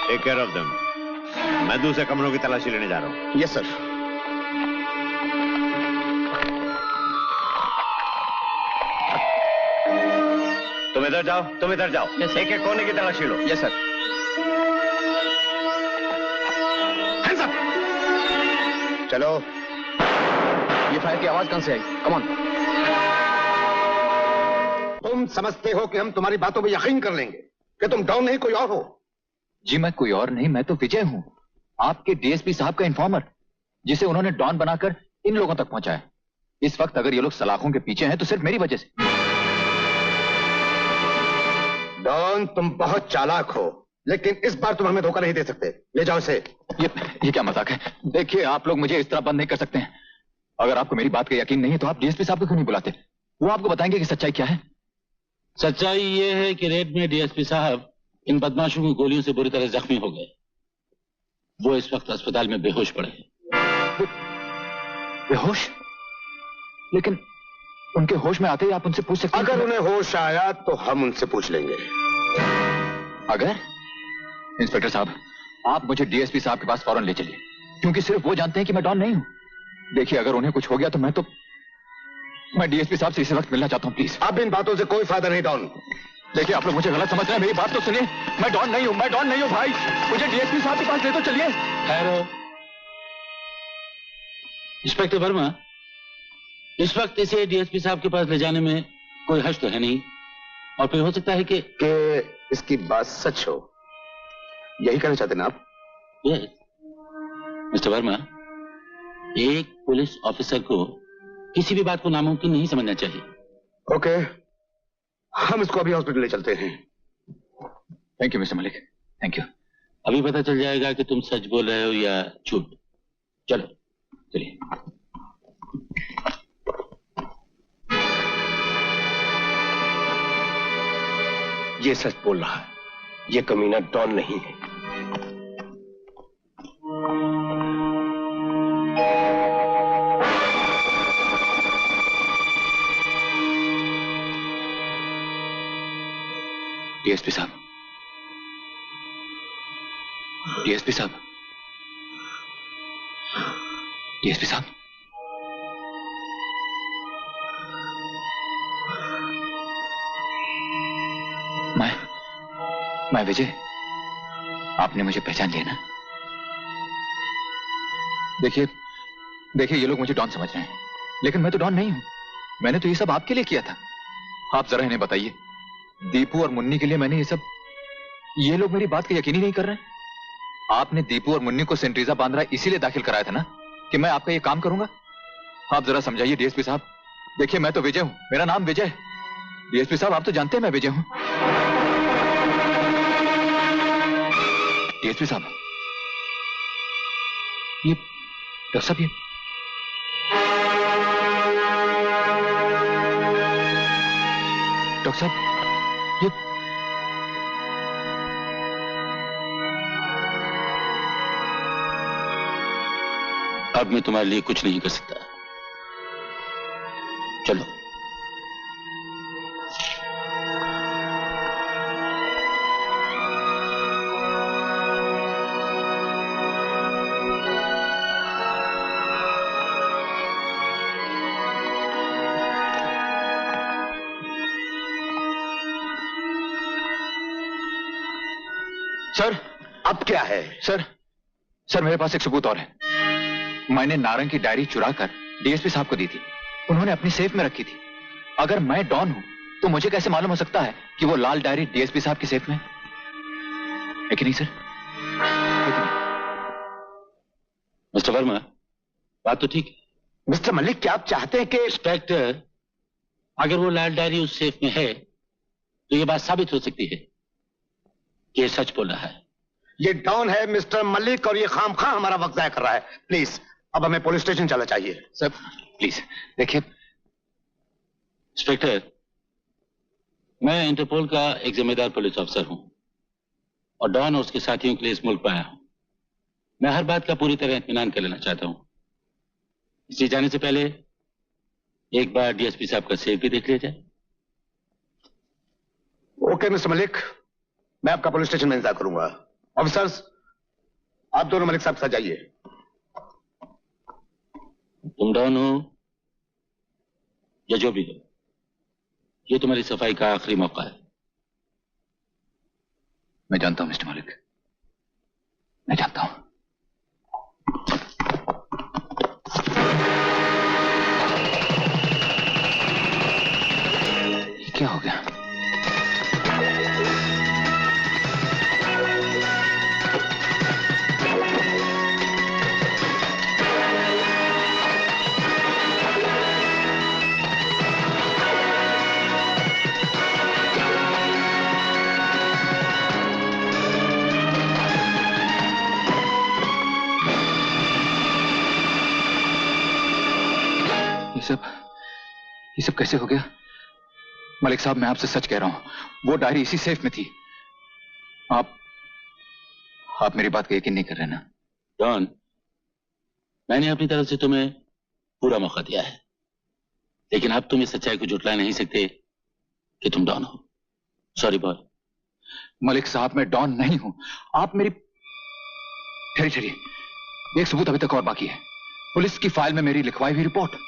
Take care of them. मैं दूसरे कमरों की तलाशी लेने जा रहा हूँ। Yes sir. तुम इधर जाओ, तुम इधर जाओ। yes, एक एक कोने की तलाशी लो। Yes sir. चलो, ये फायर की आवाज कहां से आई? Come on. तुम समझते हो कि हम तुम्हारी बातों पर यकीन कर लेंगे कि तुम डॉन नहीं कोई और हो? जी मैं कोई और नहीं, मैं तो विजय हूँ, आपके डीएसपी साहब का इन्फॉर्मर, जिसे उन्होंने डॉन बनाकर इन लोगों तक पहुंचाया। इस वक्त अगर ये लोग सलाखों के पीछे हैं तो सिर्फ मेरी वजह से। डॉन, तुम बहुत चालाक हो, लेकिन इस बार तुम हमें धोखा नहीं दे सकते। ले जाओ इसे। ये क्या मजाक है? देखिए, आप लोग मुझे इस तरह बंद नहीं कर सकते हैं। अगर आपको मेरी बात का यकीन नहीं है तो आप डीएसपी साहब को क्यों नहीं बुलाते? वो आपको बताएंगे कि सच्चाई क्या है। सच्चाई ये है कि रेड में डीएसपी साहब इन बदमाशों की गोलियों से बुरी तरह जख्मी हो गए। वो इस वक्त अस्पताल में बेहोश पड़े हैं। बेहोश? लेकिन उनके होश में आते ही आप उनसे पूछ सकते हैं। अगर उन्हें होश आया तो हम उनसे पूछ लेंगे। अगर? इंस्पेक्टर साहब, आप मुझे डीएसपी साहब के पास फौरन ले चलिए, क्योंकि सिर्फ वो जानते हैं कि मैं डॉन नहीं हूं। देखिए, अगर उन्हें कुछ हो गया तो मैं डीएसपी साहब से इसी वक्त मिलना चाहता हूं, प्लीज। अब इन बातों से कोई फायदा नहीं डॉन। देखिए, आप लोग मुझे गलत समझ रहे हैं, मेरी बात तो सुनिए। मैं डॉन नहीं हूं, मैं डॉन नहीं हूं भाई। मुझे डीएसपी साहब के पास ले तो चलिए। खैर, इंस्पेक्टर वर्मा, इस वक्त इसे डीएसपी साहब के पास ले जाने में कोई हर्ज तो है नहीं, और फिर हो सकता है कि इसकी बात सच हो। यही कहना चाहते ना आप? यस मिस्टर वर्मा, एक पुलिस ऑफिसर को किसी भी बात को नामुमकिन नहीं समझना चाहिए। ओके, हम इसको अभी हॉस्पिटल ले चलते हैं। Thank you mister Malik, thank you. अभी पता चल जाएगा कि तुम सच बोल रहे हो या झूठ। चलो चलिए। ये सच बोल रहा है, ये कमीना डॉन नहीं है। डीएसपी साहब, डीएसपी साहब, डीएसपी साहब, मैं विजय। आपने मुझे पहचान लिया ना? देखिए, ये लोग मुझे डॉन समझ रहे हैं, लेकिन मैं तो डॉन नहीं हूं। मैंने तो ये सब आपके लिए किया था। आप जरा इन्हें बताइए, दीपू और मुन्नी के लिए मैंने ये लोग मेरी बात को यकीन ही नहीं कर रहे हैं। आपने दीपू और मुन्नी को सेंट्रीजा बांद्रा इसीलिए दाखिल कराया था ना कि मैं आपका ये काम करूंगा। आप जरा समझाइए डीएसपी साहब। देखिए, मैं तो विजय हूं, मेरा नाम विजय है। डीएसपी साहब, आप तो जानते हैं मैं विजय हूं। डीएसपी साहब, ये डॉक्टर साहब, ये डॉक्टर साहब, ये अब मैं तुम्हारे लिए कुछ नहीं कर सकता। चलो। सर, अब क्या है? सर मेरे पास एक सबूत और है। मैंने नारंग की डायरी चुराकर डीएसपी साहब को दी थी, उन्होंने अपनी सेफ में रखी थी। अगर मैं डॉन हूं तो मुझे कैसे मालूम हो सकता है कि वो लाल डायरी डीएसपी साहब की सेफ में है कि नहीं सर? मिस्टर वर्मा, बात तो ठीक है। मिस्टर मलिक, क्या आप चाहते हैं कि इंस्पेक्टर, अगर वो लाल डायरी उस सेफ में है तो ये बात साबित हो सकती है कि ये सच बोल रहा है। ये डॉन है मिस्टर मलिक, और ये खामखा हमारा वक्त जाया कर रहा है। प्लीज, अब हमें पुलिस स्टेशन चलना चाहिए। सर प्लीज देखिए। इंस्पेक्टर, मैं इंटरपोल का एक जिम्मेदार पुलिस अफसर हूं और डॉन और उसके साथियों के लिए इस मुल्क पर आया हूं। मैं हर बात का पूरी तरह इत्मीनान कर लेना चाहता हूं। इसलिए जाने से पहले एक बार डीएसपी साहब का सेफ भी देख लिया जाए। ओके मिस्टर मलिक, मैं आपका पुलिस स्टेशन में इंतजार करूंगा। ऑफिसर्स, आप दोनों मलिक साहब के साथ जाइए। तुम डॉन हो या जो भी हो, ये तुम्हारी सफाई का आखिरी मौका है। मैं जानता हूं मिस्टर मलिक, मैं जानता हूं। ये क्या हो गया? ये सब कैसे हो गया? मलिक साहब, मैं आपसे सच कह रहा हूं, वो डायरी इसी सेफ में थी। आप मेरी बात का यकीन नहीं कर रहे ना? डॉन, मैंने अपनी तरफ से तुम्हें पूरा मौका दिया है, लेकिन अब तुम इस सच्चाई को झुटला नहीं सकते कि तुम डॉन हो। Sorry boy. मलिक साहब, मैं डॉन नहीं हूं। आप मेरी ठहरिए, एक सबूत अभी तक और बाकी है। पुलिस की फाइल में मेरी लिखवाई हुई रिपोर्ट।